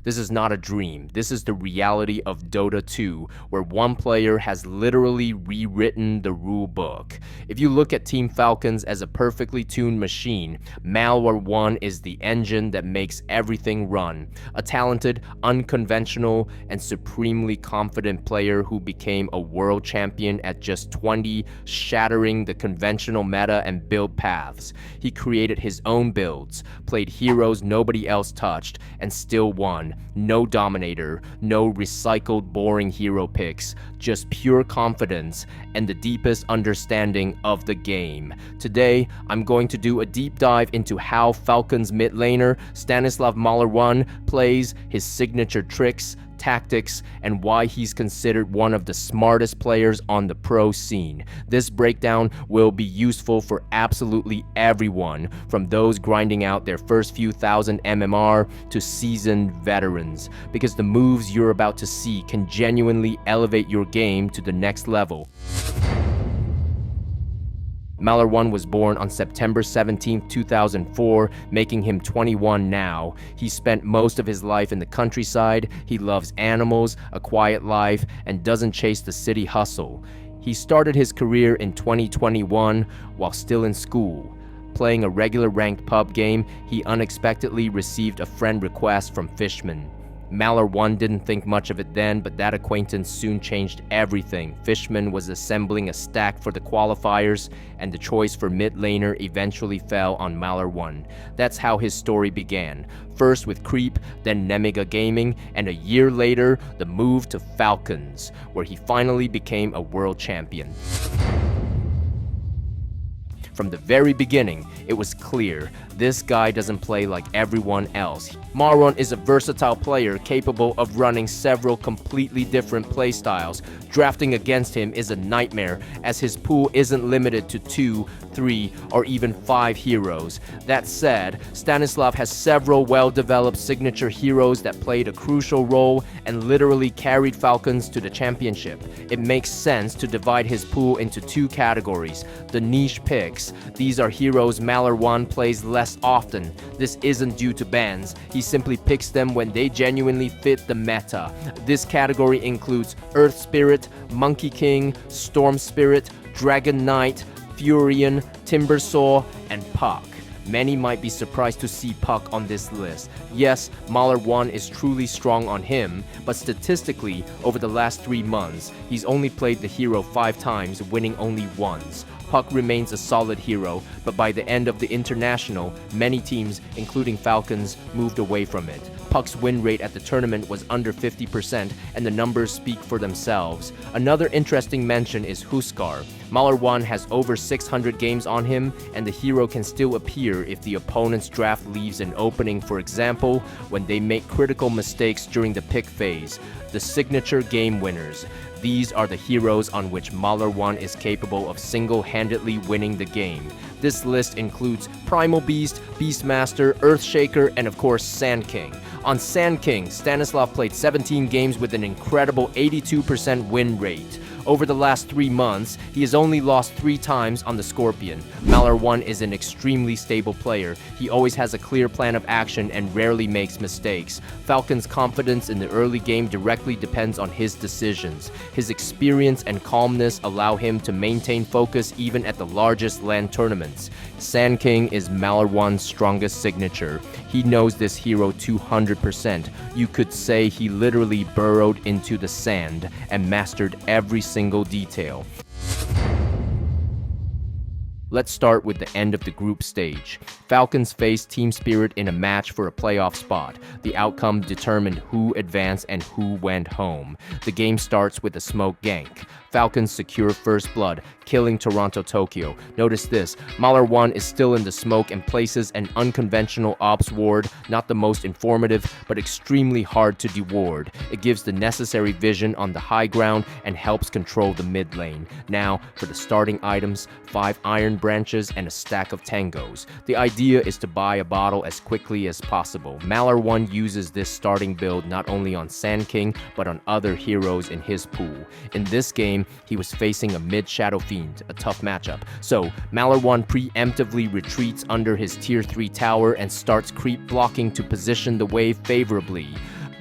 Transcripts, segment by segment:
This is not a dream. This is the reality of Dota 2, where one player has literally rewritten the rule book. If you look at Team Falcons as a perfectly tuned machine, MALR1NE is the engine that makes everything run. A talented, unconventional, and supremely confident player who became a world champion at just 20, shattering the conventional meta and build paths. He created his own builds, played heroes nobody else touched, and still won. No dominator, no recycled boring hero picks, just pure confidence and the deepest understanding of the game. Today, I'm going to do a deep dive into how Falcons mid laner Stanislav MALR1NE plays, his signature tricks, tactics, and why he's considered one of the smartest players on the pro scene. This breakdown will be useful for absolutely everyone, from those grinding out their first few thousand MMR to seasoned veterans, because the moves you're about to see can genuinely elevate your game to the next level. MALR1NE was born on September 17, 2004, making him 21 now. He spent most of his life in the countryside. He loves animals, a quiet life, and doesn't chase the city hustle. He started his career in 2021 while still in school. Playing a regular ranked pub game, he unexpectedly received a friend request from Fishman. MALR1NE didn't think much of it then, but that acquaintance soon changed everything. Fishman was assembling a stack for the qualifiers, and the choice for mid laner eventually fell on MALR1NE. That's how his story began. First with Creep, then Nemiga Gaming, and a year later, the move to Falcons, where he finally became a world champion. From the very beginning, it was clear this guy doesn't play like everyone else. MALR1NE is a versatile player capable of running several completely different playstyles. Drafting against him is a nightmare, as his pool isn't limited to 2, 3, or even 5 heroes. That said, Stanislav has several well-developed signature heroes that played a crucial role and literally carried Falcons to the championship. It makes sense to divide his pool into 2 categories. The niche picks. These are heroes MALR1NE plays less often. This isn't due to bans. He simply picks them when they genuinely fit the meta. This category includes Earth Spirit, Monkey King, Storm Spirit, Dragon Knight, Furion, Timbersaw, and Puck. Many might be surprised to see Puck on this list. Yes, MALR1NE is truly strong on him, but statistically, over the last 3 months, he's only played the hero 5 times, winning only once. Puck remains a solid hero, but by the end of the International, many teams, including Falcons, moved away from it. Puck's win rate at the tournament was under 50%, and the numbers speak for themselves. Another interesting mention is Huskar. MALR1NE has over 600 games on him, and the hero can still appear if the opponent's draft leaves an opening, for example, when they make critical mistakes during the pick phase. The signature game winners. These are the heroes on which MALR1NE is capable of single-handedly winning the game. This list includes Primal Beast, Beastmaster, Earthshaker, and of course Sand King. On Sand King, Stanislav played 17 games with an incredible 82% win rate. Over the last 3 months, he has only lost 3 times on the Scorpion. MALR1NE is an extremely stable player. He always has a clear plan of action and rarely makes mistakes. Falcon's confidence in the early game directly depends on his decisions. His experience and calmness allow him to maintain focus even at the largest LAN tournaments. Sand King is MALR1NE's strongest signature. He knows this hero 200%. You could say he literally burrowed into the sand and mastered every single detail. Let's start with the end of the group stage. Falcons faced Team Spirit in a match for a playoff spot. The outcome determined who advanced and who went home. The game starts with a smoke gank. Falcons secure first blood, killing Toronto Tokyo. Notice this, MALR1NE is still in the smoke and places an unconventional ops ward, not the most informative, but extremely hard to deward. It gives the necessary vision on the high ground and helps control the mid lane. Now, for the starting items, 5 iron branches and a stack of tangos. The idea is to buy a bottle as quickly as possible. MALR1NE uses this starting build not only on Sand King, but on other heroes in his pool. In this game, he was facing a mid-Shadow Fiend, a tough matchup. So, MALR1NE preemptively retreats under his tier 3 tower and starts creep blocking to position the wave favorably.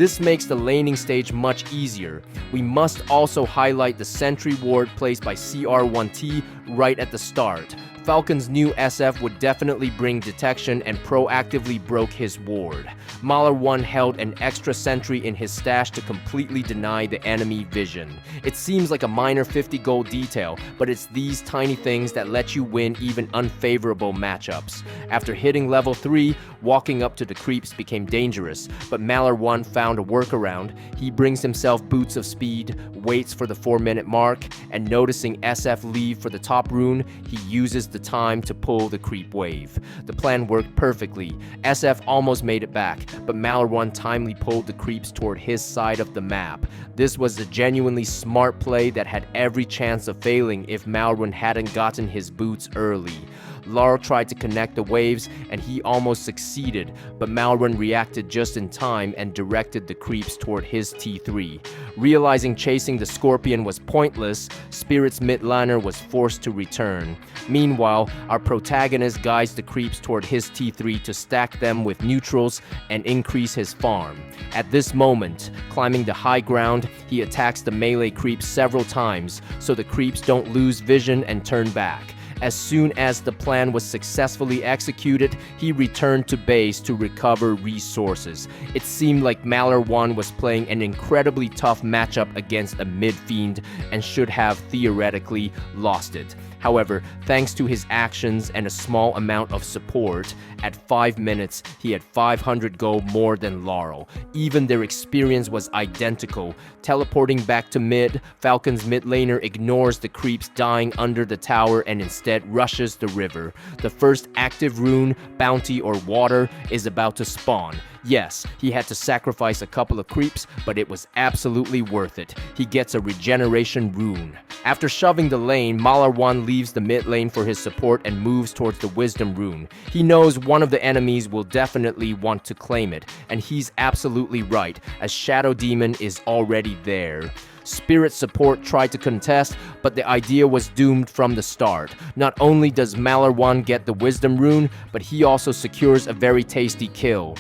This makes the laning stage much easier. We must also highlight the sentry ward placed by CR1T right at the start. Falcon's new SF would definitely bring detection and proactively broke his ward. MALR1 held an extra sentry in his stash to completely deny the enemy vision. It seems like a minor 50 gold detail, but it's these tiny things that let you win even unfavorable matchups. After hitting level 3, walking up to the creeps became dangerous, but MALR1 found a workaround. He brings himself boots of speed, waits for the 4-minute mark, and noticing SF leave for the top rune, he uses the time to pull the creep wave. The plan worked perfectly. SF almost made it back, but MALR1 timely pulled the creeps toward his side of the map. This was a genuinely smart play that had every chance of failing if MALR1 hadn't gotten his boots early. LAR tried to connect the waves and he almost succeeded, but MALR1 reacted just in time and directed the creeps toward his T3. Realizing chasing the Scorpion was pointless, Spirit's mid laner was forced to return. Meanwhile, our protagonist guides the creeps toward his T3 to stack them with neutrals and increase his farm. At this moment, climbing the high ground, he attacks the melee creeps several times so the creeps don't lose vision and turn back. As soon as the plan was successfully executed, he returned to base to recover resources. It seemed like MALR1 was playing an incredibly tough matchup against a mid-fiend and should have theoretically lost it. However, thanks to his actions and a small amount of support, at 5 minutes, he had 500 gold more than Laurel. Even their experience was identical. Teleporting back to mid, Falcon's mid laner ignores the creeps dying under the tower and instead rushes the river. The first active rune, bounty or water, is about to spawn. Yes, he had to sacrifice a couple of creeps, but it was absolutely worth it. He gets a regeneration rune. After shoving the lane, MALR1 leaves the mid lane for his support and moves towards the wisdom rune. He knows one of the enemies will definitely want to claim it, and he's absolutely right, as Shadow Demon is already there. Spirit support tried to contest, but the idea was doomed from the start. Not only does MALR1 get the wisdom rune, but he also secures a very tasty kill.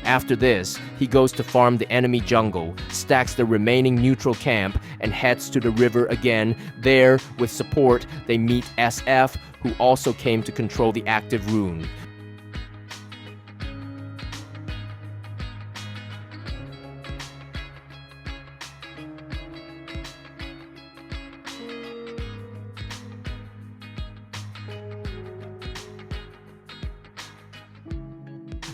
After this, he goes to farm the enemy jungle, stacks the remaining neutral camp, and heads to the river again. There, with support, they meet SF, who also came to control the active rune.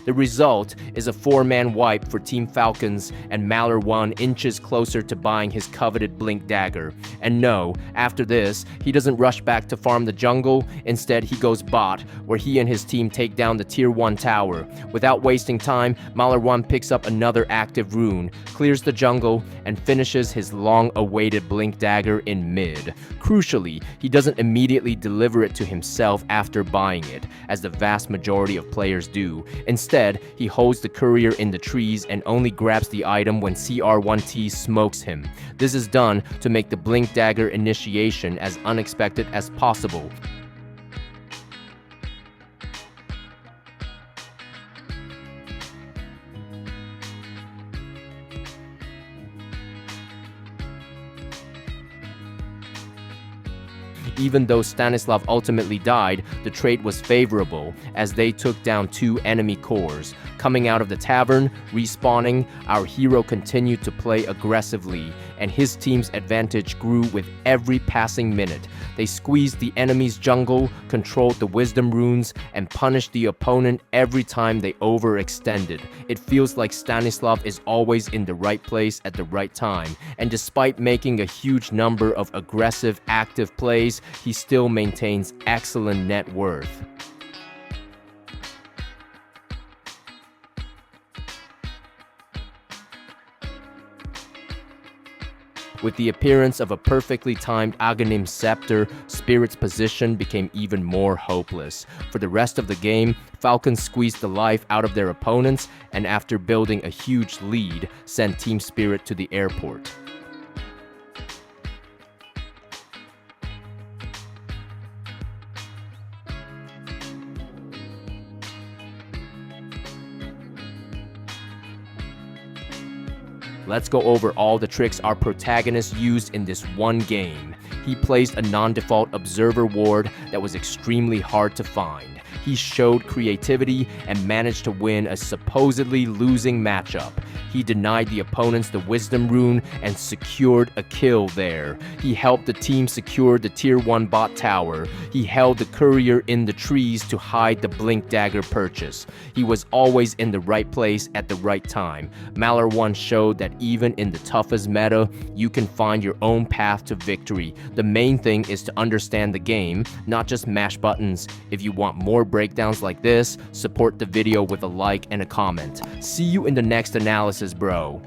The result is a 4-man wipe for Team Falcons, and MALR1 inches closer to buying his coveted Blink Dagger. And no, after this, he doesn't rush back to farm the jungle. Instead, he goes bot, where he and his team take down the Tier 1 tower. Without wasting time, MALR1 picks up another active rune, clears the jungle, and finishes his long-awaited Blink Dagger in mid. Crucially, he doesn't immediately deliver it to himself after buying it, as the vast majority of players do. Instead, he holds the courier in the trees and only grabs the item when CR1T smokes him. This is done to make the Blink Dagger initiation as unexpected as possible. Even though Stanislav ultimately died, the trade was favorable, as they took down 2 enemy cores. Coming out of the tavern, respawning, our hero continued to play aggressively, and his team's advantage grew with every passing minute. They squeezed the enemy's jungle, controlled the wisdom runes, and punished the opponent every time they overextended. It feels like Stanislav is always in the right place at the right time, and despite making a huge number of aggressive, active plays, he still maintains excellent net worth. With the appearance of a perfectly timed Aghanim Scepter, Spirit's position became even more hopeless. For the rest of the game, Falcons squeezed the life out of their opponents, and after building a huge lead, sent Team Spirit to the airport. Let's go over all the tricks our protagonist used in this one game. He placed a non-default observer ward that was extremely hard to find. He showed creativity and managed to win a supposedly losing matchup. He denied the opponents the Wisdom Rune and secured a kill there. He helped the team secure the Tier 1 bot tower. He held the courier in the trees to hide the Blink Dagger purchase. He was always in the right place at the right time. MALR1 showed that even in the toughest meta, you can find your own path to victory. The main thing is to understand the game, not just mash buttons. If you want more breakdowns like this, support the video with a like and a comment. See you in the next analysis, bro.